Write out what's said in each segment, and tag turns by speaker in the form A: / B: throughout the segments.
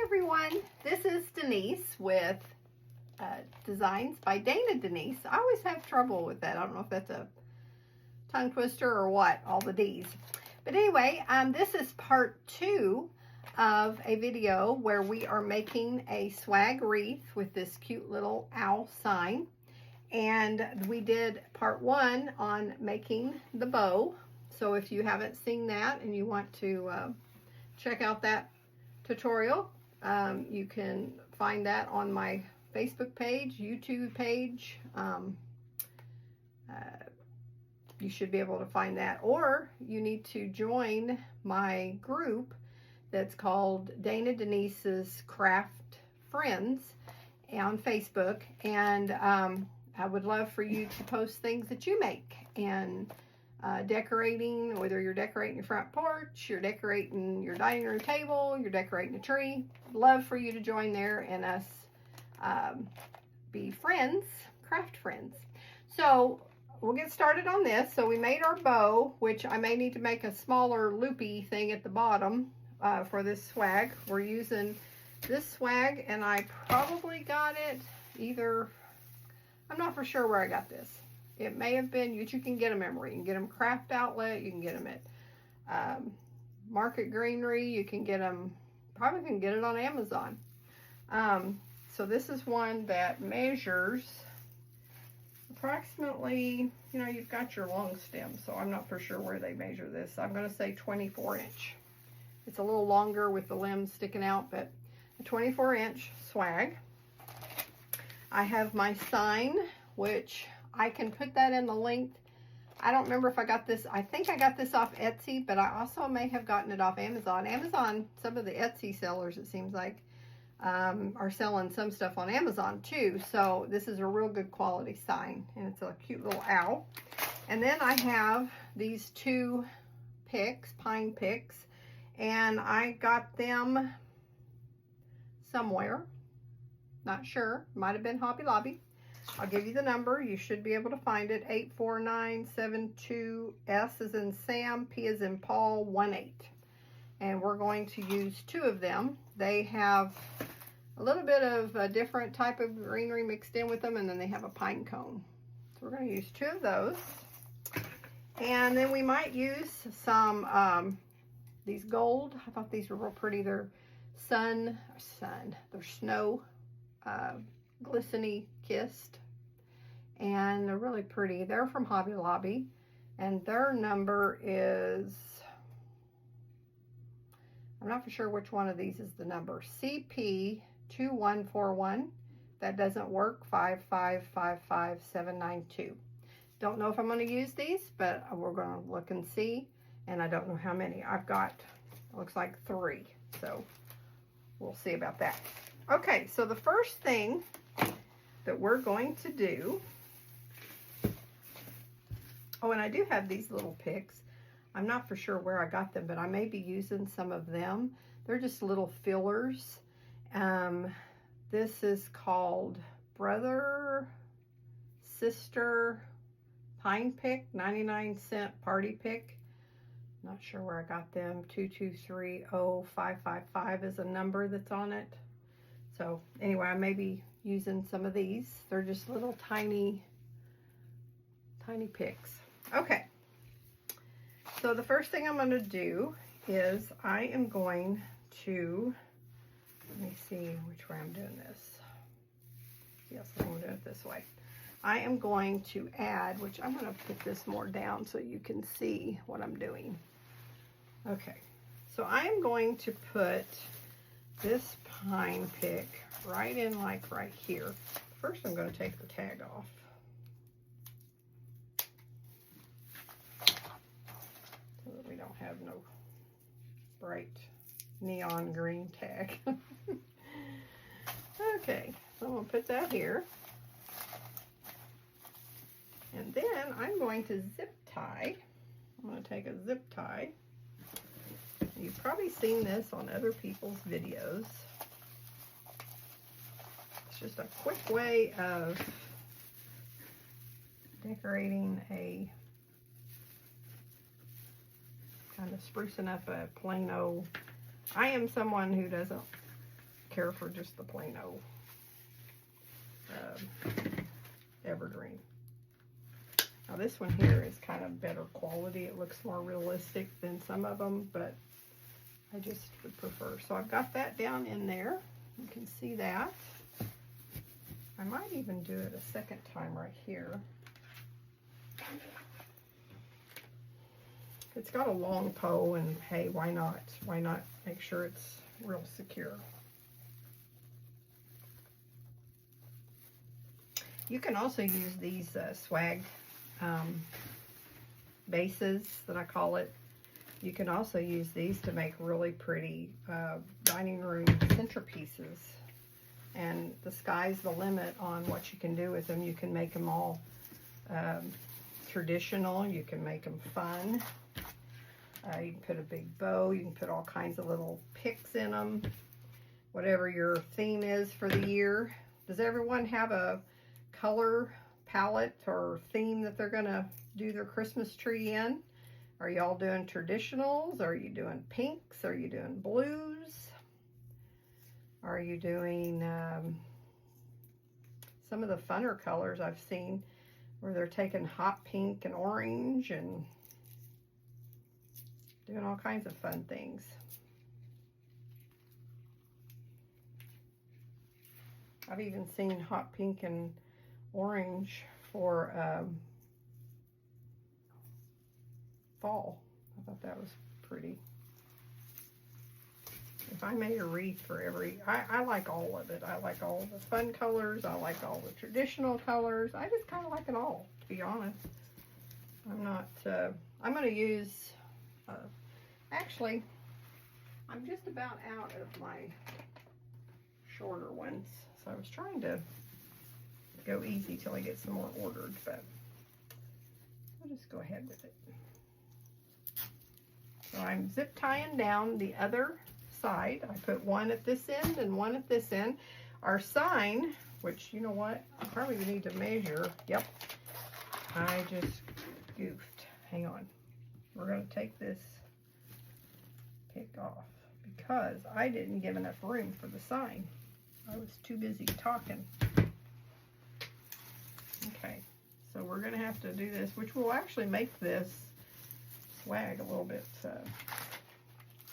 A: everyone, this is Denise with Designs by Dana Denise. I always have trouble with that. I don't know if that's a tongue twister or what, all the D's. But anyway, this is part 2 of a video where we are making a swag wreath with this cute little owl sign. And we did part 1 on making the bow. So if you haven't seen that and you want to check out that tutorial, you can find that on my Facebook page, YouTube page. You should be able to find that, or you need to join my group that's called Dana Denise's Craft Friends on Facebook, and I would love for you to post things that you make and decorating, whether you're decorating your front porch, you're decorating your dining room table, you're decorating a tree. Love for you to join there and us be friends, craft friends. So we'll get started on this. So we made our bow, which I may need to make a smaller loopy thing at the bottom for this swag. We're using this swag, and I probably got it either, I'm not for sure where I got this. It may have been, you can get them everywhere. You can get them Craft Outlet, you can get them at Market Greenery, you can get them, probably can get it on Amazon. So this is one that measures approximately, you know, you've got your long stem, so I'm not for sure where they measure this. I'm going to say 24-inch. It's a little longer with the limbs sticking out, but a 24-inch swag. I have my sign, which I can put that in the link. I don't remember if I got this. I think I got this off Etsy, but I also may have gotten it off Amazon. Amazon, some of the Etsy sellers, it seems like, are selling some stuff on Amazon too. So this is a real good quality sign, and it's a cute little owl. And then I have these 2 picks, pine picks, and I got them somewhere. Not sure. Might have been Hobby Lobby. I'll give you the number. You should be able to find it. 84972, S as in Sam, P as in Paul, 18. And we're going to use 2 of them. They have a little bit of a different type of greenery mixed in with them, and then they have a pine cone. So we're going to use 2 of those. And then we might use some, these gold. I thought these were real pretty. They're they're snow, glistening kissed, and they're really pretty. They're from Hobby Lobby, and their number is, I'm not for sure which one of these is the number, CP2141. That doesn't work, 5555792. Don't know if I'm going to use these, but we're going to look and see, and I don't know how many. I've got, it looks like 3, so we'll see about that. Okay, so the first thing that we're going to do, oh, and I do have these little picks. I'm not for sure where I got them, but I may be using some of them. They're just little fillers. This is called Brother Sister Pine Pick, 99-cent party pick. Not sure where I got them. 2230555 is a number that's on it. So anyway, I may be using some of these. They're just little tiny picks. Okay. So the first thing I'm going to do is I am going to, let me see which way I'm doing this. Yes, I'm going to do it this way. I am going to add, which I'm going to put this more down so you can see what I'm doing. Okay, so I'm going to put this pine pick right in, like right here. First, I'm going to take the tag off. So that we don't have no bright neon green tag. Okay, so I'm going to put that here. And then I'm going to zip tie. I'm going to take a zip tie. You've probably seen this on other people's videos. It's just a quick way of decorating a, kind of sprucing up a plain old, I am someone who doesn't care for just the plain old evergreen. Now this one here is kind of better quality. It looks more realistic than some of them, but I just would prefer. So I've got that down in there. You can see that. I might even do it a second time right here. It's got a long pole, and hey, why not? Why not make sure it's real secure? You can also use these swag bases that I call it. You can also use these to make really pretty dining room centerpieces. And the sky's the limit on what you can do with them. You can make them all traditional. You can make them fun. You can put a big bow. You can put all kinds of little picks in them. Whatever your theme is for the year. Does everyone have a color palette or theme that they're going to do their Christmas tree in? Are y'all doing traditionals? Are you doing pinks? Are you doing blues? Are you doing some of the funner colors I've seen where they're taking hot pink and orange and doing all kinds of fun things. I've even seen hot pink and orange for fall. I thought that was pretty. If I made a wreath for every, I like all of it. I like all the fun colors. I like all the traditional colors. I just kind of like it all, to be honest. I'm not, I'm going to use, actually, I'm just about out of my shorter ones. So I was trying to go easy till I get some more ordered, but I'll just go ahead with it. So I'm zip tying down the other side. I put one at this end and one at this end. Our sign, which, you know what, I probably need to measure. Yep, I just goofed. Hang on. We're going to take this pick off because I didn't give enough room for the sign. I was too busy talking. Okay, so we're going to have to do this, which will actually make this swag a little bit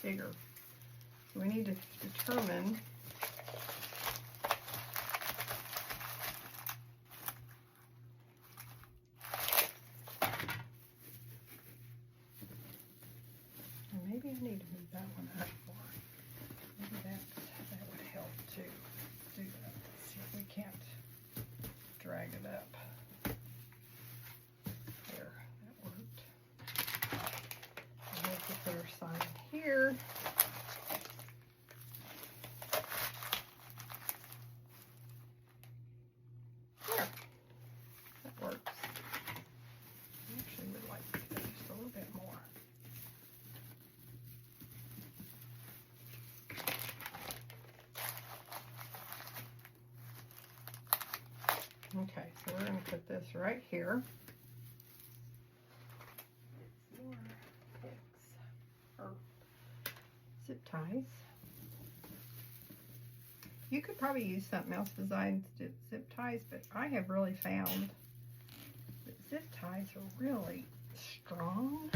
A: bigger. So we need to determine maybe I need to move that one up more. Maybe that would help too. Do that. Let's see if we can't drag it up. There, that worked. And we'll put our sign here. There, that works. I actually would like to do that just a little bit more. Okay, so we're going to put this right here. More picks or zip ties. You could probably use something else besides zip ties, but I have really found that zip ties are really strong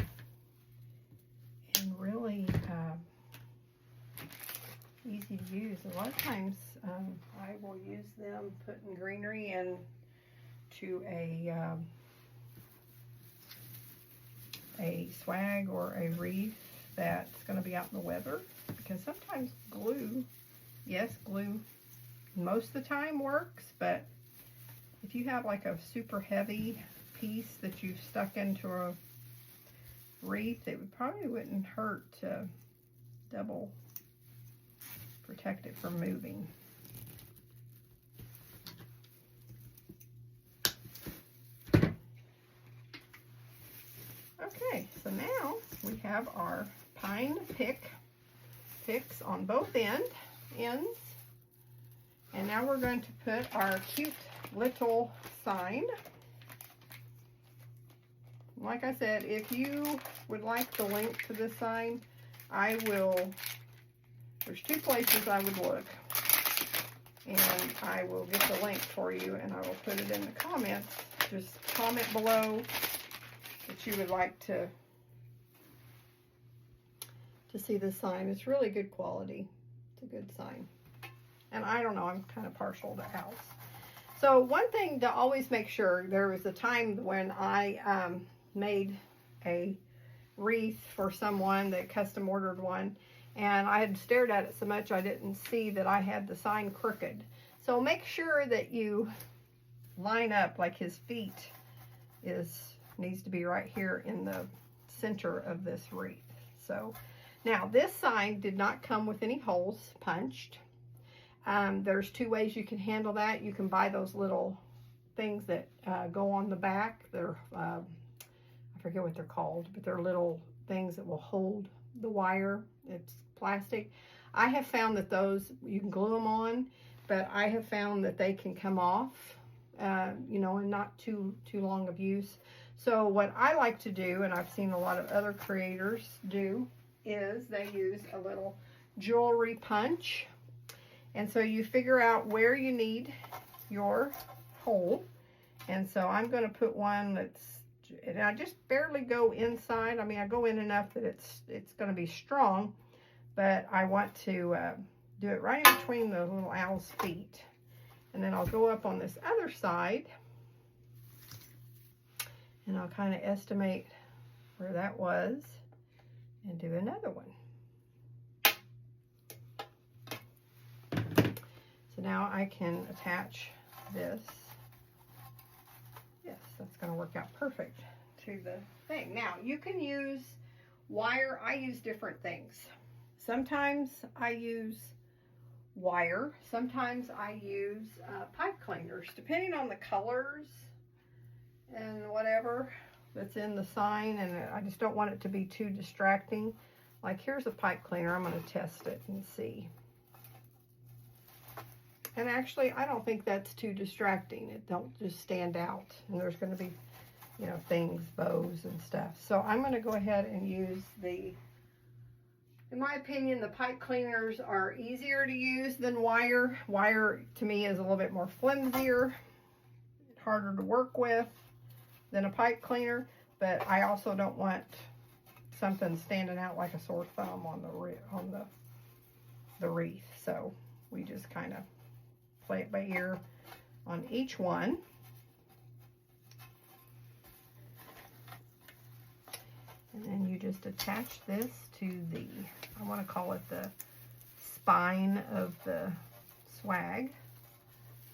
A: and really easy to use. A lot of times I will use them putting greenery into a swag or a wreath that's going to be out in the weather, because sometimes glue, yes, glue most of the time works, but if you have like a super heavy piece that you've stuck into a wreath, it probably wouldn't hurt to double protect it from moving. Okay, so now we have our pine picks on both ends. And now we're going to put our cute little sign. Like I said, if you would like the link to this sign, I will, there's two places I would look. And I will get the link for you, and I will put it in the comments. Just comment below that you would like to see this sign. It's really good quality. It's a good sign. And I don't know, I'm kind of partial to owls. So one thing to always make sure, there was a time when I made a wreath for someone that custom ordered one, and I had stared at it so much I didn't see that I had the sign crooked. So make sure that you line up, like his feet needs to be right here in the center of this wreath. So now this sign did not come with any holes punched. There's two ways you can handle that. You can buy those little things that go on the back. They're I forget what they're called, but they're little things that will hold the wire. It's plastic. I have found that those, you can glue them on, but I have found that they can come off, you know, and not too long of use. So what I like to do, and I've seen a lot of other creators do, is they use a little jewelry punch. And so you figure out where you need your hole. And so I'm going to put one that's, and I just barely go inside. I mean, I go in enough that it's going to be strong, but I want to do it right in between the little owl's feet. And then I'll go up on this other side, and I'll kind of estimate where that was and do another one. So now I can attach this. Yes, that's going to work out perfect to the thing. Now, you can use wire. I use different things. Sometimes I use wire. Sometimes I use pipe cleaners, depending on the colors and whatever that's in the sign, and I just don't want it to be too distracting. Like, here's a pipe cleaner. I'm going to test it and see. And actually, I don't think that's too distracting. It don't just stand out. And there's going to be, you know, things, bows and stuff. So I'm going to go ahead and use the, in my opinion, the pipe cleaners are easier to use than wire. Wire, to me, is a little bit more flimsier, harder to work with than a pipe cleaner. But I also don't want something standing out like a sore thumb on the wreath. So we just kind of play it by ear on each one. And then you just attach this to the, I want to call it the spine of the swag.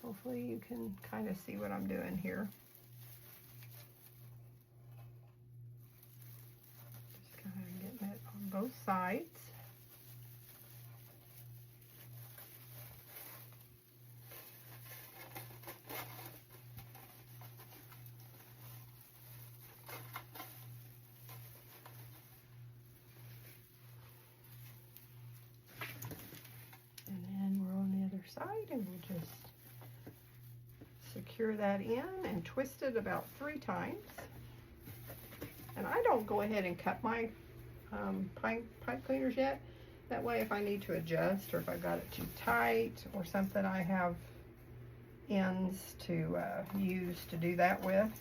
A: Hopefully you can kind of see what I'm doing here. Just kind of getting it on both sides. Side, and we'll just secure that in and twist it about 3 times. And I don't go ahead and cut my pipe cleaners yet. That way, if I need to adjust, or if I've got it too tight or something, I have ends to use to do that with.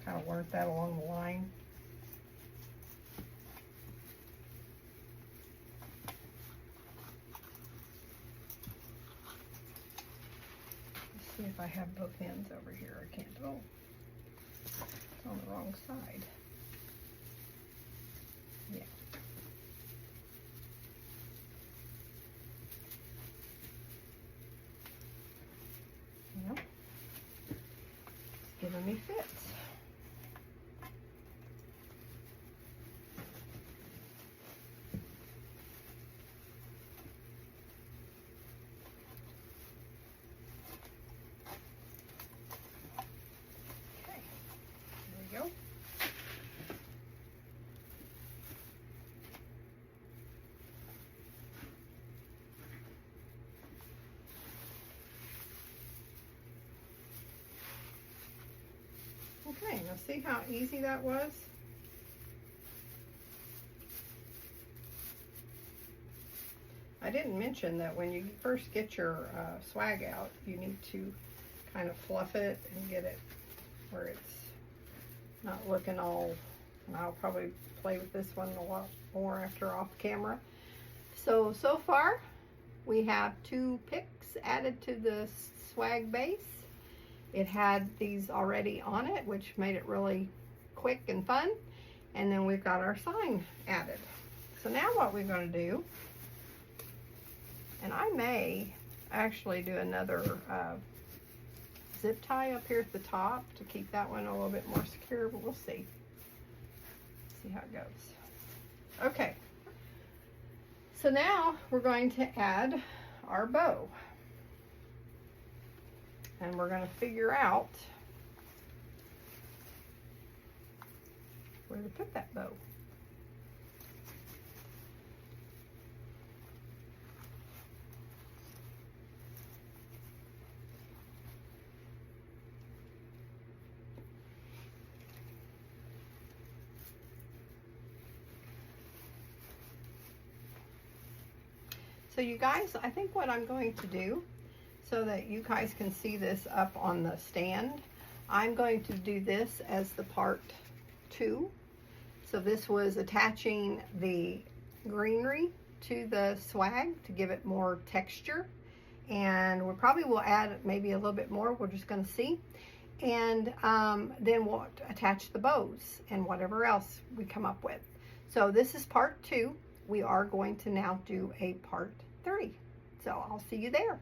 A: Kind of learned that along the line. See if I have both ends over here. I can't. Oh, it's on the wrong side. Yeah. Well, it's giving me fits. Okay, now see how easy that was? I didn't mention that when you first get your swag out, you need to kind of fluff it and get it where it's not looking all, and I'll probably play with this one a lot more after off camera. So far we have 2 picks added to the swag base. It had these already on it, which made it really quick and fun. And then we've got our sign added. So now what we're going to do, and I may actually do another zip tie up here at the top to keep that one a little bit more secure, but we'll see. See how it goes. Okay. So now we're going to add our bow. And we're going to figure out where to put that bow. So you guys, I think what I'm going to do, so that you guys can see this up on the stand, I'm going to do this as the part 2. So this was attaching the greenery to the swag to give it more texture. And we probably will add maybe a little bit more, we're just going to see. And then we'll attach the bows and whatever else we come up with. So this is part 2. We are going to now do a part 3. So I'll see you there.